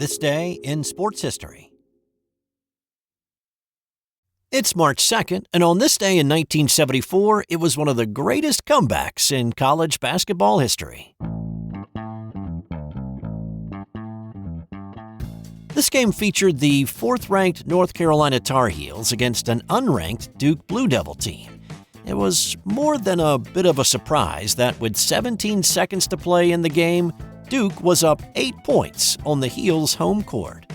This day in sports history. It's March 2nd, and on this day in 1974, it was one of the greatest comebacks in college basketball history. This game featured the fourth-ranked North Carolina Tar Heels against an unranked Duke Blue Devil team. It was more than a bit of a surprise that with 17 seconds to play in the game, Duke was up 8 points on the Heels' home court.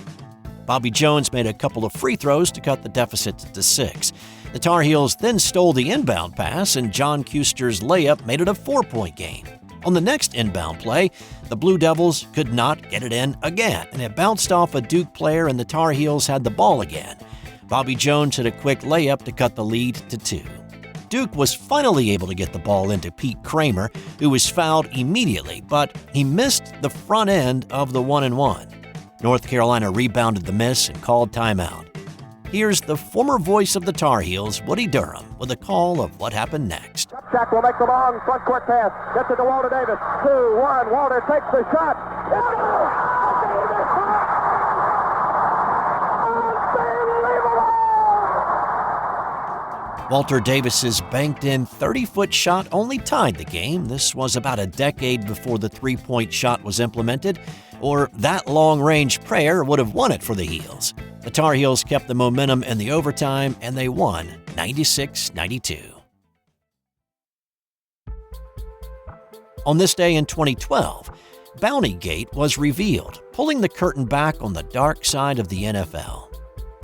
Bobby Jones made a couple of free throws to cut the deficit to 6. The Tar Heels then stole the inbound pass, and John Kuster's layup made it a 4-point game. On the next inbound play, the Blue Devils could not get it in again, and it bounced off a Duke player, and the Tar Heels had the ball again. Bobby Jones hit a quick layup to cut the lead to 2. Duke was finally able to get the ball into Pete Kramer, who was fouled immediately, but he missed the front end of the 1-and-1. North Carolina rebounded the miss and called timeout. Here's the former voice of the Tar Heels, Woody Durham, with a call of what happened next. Shaq will make the long front court pass. Gets it to Walter Davis. 2-1. Walter takes the shot. Walter Davis's banked-in 30-foot shot only tied the game. This was about a decade before the three-point shot was implemented, or that long-range prayer would have won it for the Heels. The Tar Heels kept the momentum in the overtime, and they won 96-92. On this day in 2012, Bountygate was revealed, pulling the curtain back on the dark side of the NFL.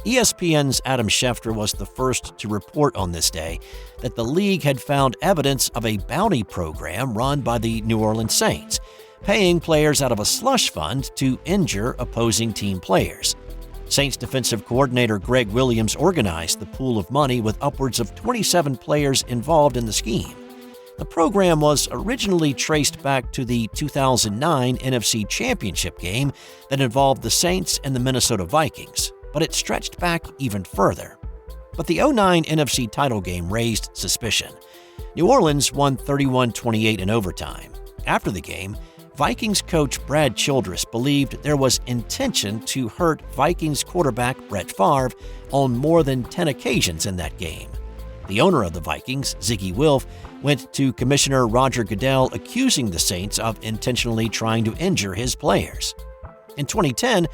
ESPN's Adam Schefter was the first to report on this day that the league had found evidence of a bounty program run by the New Orleans Saints, paying players out of a slush fund to injure opposing team players. Saints defensive coordinator Greg Williams organized the pool of money with upwards of 27 players involved in the scheme. The program was originally traced back to the 2009 NFC Championship game that involved the Saints and the Minnesota Vikings, but it stretched back even further. But the 2009 NFC title game raised suspicion. New Orleans won 31-28 in overtime. After the game, Vikings coach Brad Childress believed there was intention to hurt Vikings quarterback Brett Favre on more than 10 occasions in that game. The owner of the Vikings, Ziggy Wilf, went to Commissioner Roger Goodell accusing the Saints of intentionally trying to injure his players. In 2010,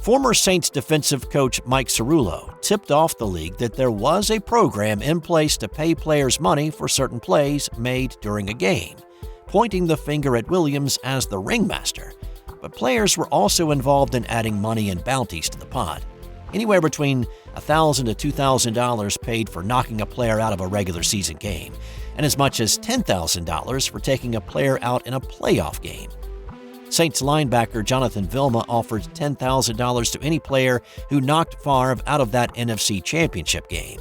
former Saints defensive coach Mike Cerullo tipped off the league that there was a program in place to pay players money for certain plays made during a game, pointing the finger at Williams as the ringmaster. But players were also involved in adding money and bounties to the pot, anywhere between $1,000 to $2,000 paid for knocking a player out of a regular season game, and as much as $10,000 for taking a player out in a playoff game. Saints linebacker Jonathan Vilma offered $10,000 to any player who knocked Favre out of that NFC Championship game.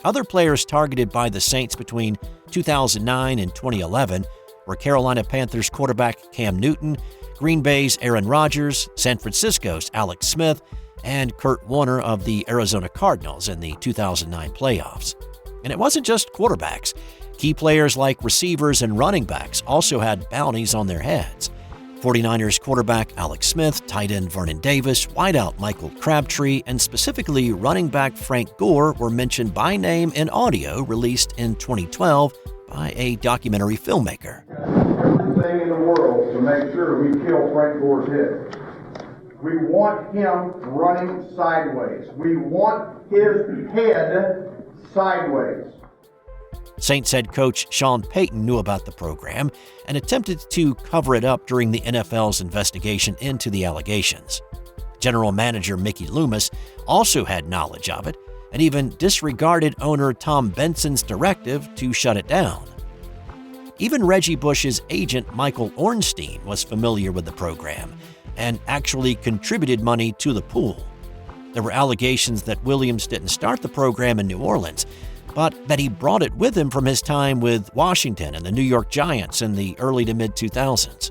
Other players targeted by the Saints between 2009 and 2011 were Carolina Panthers quarterback Cam Newton, Green Bay's Aaron Rodgers, San Francisco's Alex Smith, and Kurt Warner of the Arizona Cardinals in the 2009 playoffs. And it wasn't just quarterbacks. Key players like receivers and running backs also had bounties on their heads. 49ers quarterback Alex Smith, tight end Vernon Davis, wideout Michael Crabtree, and specifically running back Frank Gore were mentioned by name in audio released in 2012 by a documentary filmmaker. Everything in the world to make sure we kill Frank Gore's head. We want him running sideways. We want his head sideways. Saints head coach Sean Payton knew about the program and attempted to cover it up during the NFL's investigation into the allegations. General manager Mickey Loomis also had knowledge of it and even disregarded owner Tom Benson's directive to shut it down. Even Reggie Bush's agent Michael Ornstein was familiar with the program and actually contributed money to the pool. There were allegations that Williams didn't start the program in New Orleans, but that he brought it with him from his time with Washington and the New York Giants in the early to mid-2000s.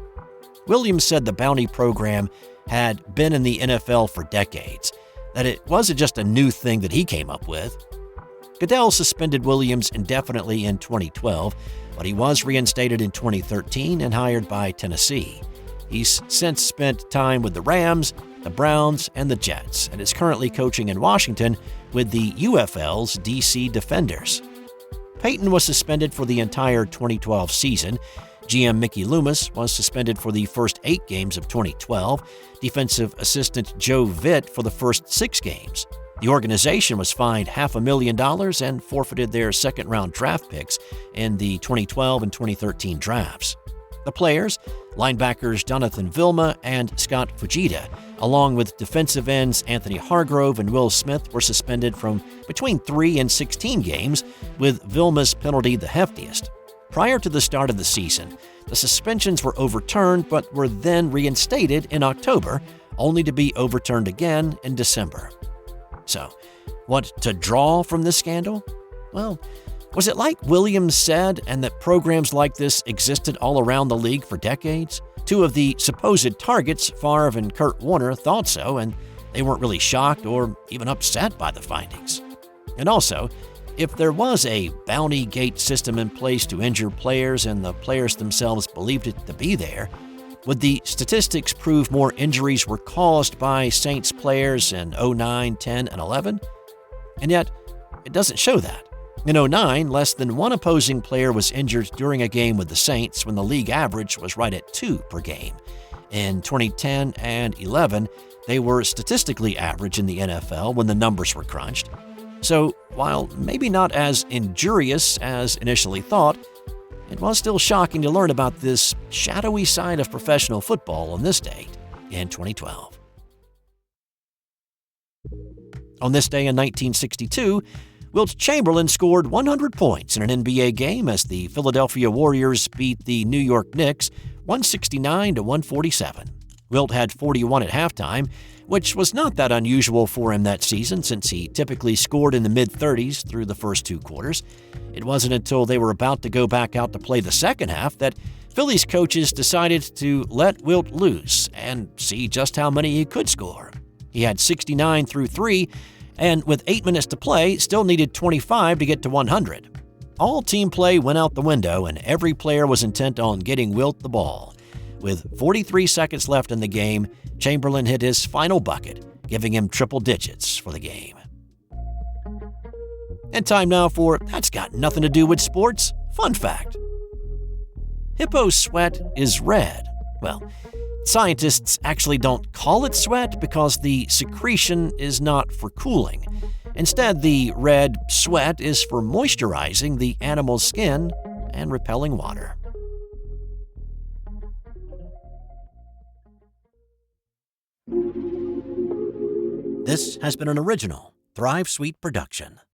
Williams said the bounty program had been in the NFL for decades, that it wasn't just a new thing that he came up with. Goodell suspended Williams indefinitely in 2012, but he was reinstated in 2013 and hired by Tennessee. He's since spent time with the Rams the Browns, and the Jets, and is currently coaching in Washington with the UFL's DC Defenders. Payton was suspended for the entire 2012 season. GM Mickey Loomis was suspended for the first 8 games of 2012, defensive assistant Joe Vitt for the first 6 games. The organization was fined $500,000 and forfeited their second-round draft picks in the 2012 and 2013 drafts. The players, linebackers Jonathan Vilma and Scott Fujita, along with defensive ends Anthony Hargrove and Will Smith, were suspended from between 3 and 16 games, with Vilma's penalty the heftiest. Prior to the start of the season, the suspensions were overturned but were then reinstated in October, only to be overturned again in December. So, what to draw from this scandal? Well, was it like Williams said, and that programs like this existed all around the league for decades? 2 of the supposed targets, Favre and Kurt Warner, thought so, and they weren't really shocked or even upset by the findings. And also, if there was a bounty gate system in place to injure players and the players themselves believed it to be there, would the statistics prove more injuries were caused by Saints players in 09, 10, and 11? And yet, it doesn't show that. In 09, less than 1 opposing player was injured during a game with the Saints when the league average was right at 2 per game. In 2010 and 11, they were statistically average in the NFL when the numbers were crunched. So, while maybe not as injurious as initially thought, it was still shocking to learn about this shadowy side of professional football on this date in 2012. On this day in 1962, Wilt Chamberlain scored 100 points in an NBA game as the Philadelphia Warriors beat the New York Knicks 169-147. Wilt had 41 at halftime, which was not that unusual for him that season since he typically scored in the mid-30s through the first 2 quarters. It wasn't until they were about to go back out to play the second half that Phillies coaches decided to let Wilt loose and see just how many he could score. He had 69 through 3, and with 8 minutes to play, still needed 25 to get to 100. All team play went out the window, and every player was intent on getting Wilt the ball. With 43 seconds left in the game, Chamberlain hit his final bucket, giving him triple digits for the game. And time now for That's Got Nothing to Do with Sports fun fact. Hippo sweat is red. Well, scientists actually don't call it sweat because the secretion is not for cooling. Instead, the red sweat is for moisturizing the animal's skin and repelling water. This has been an original Thrive Suite production.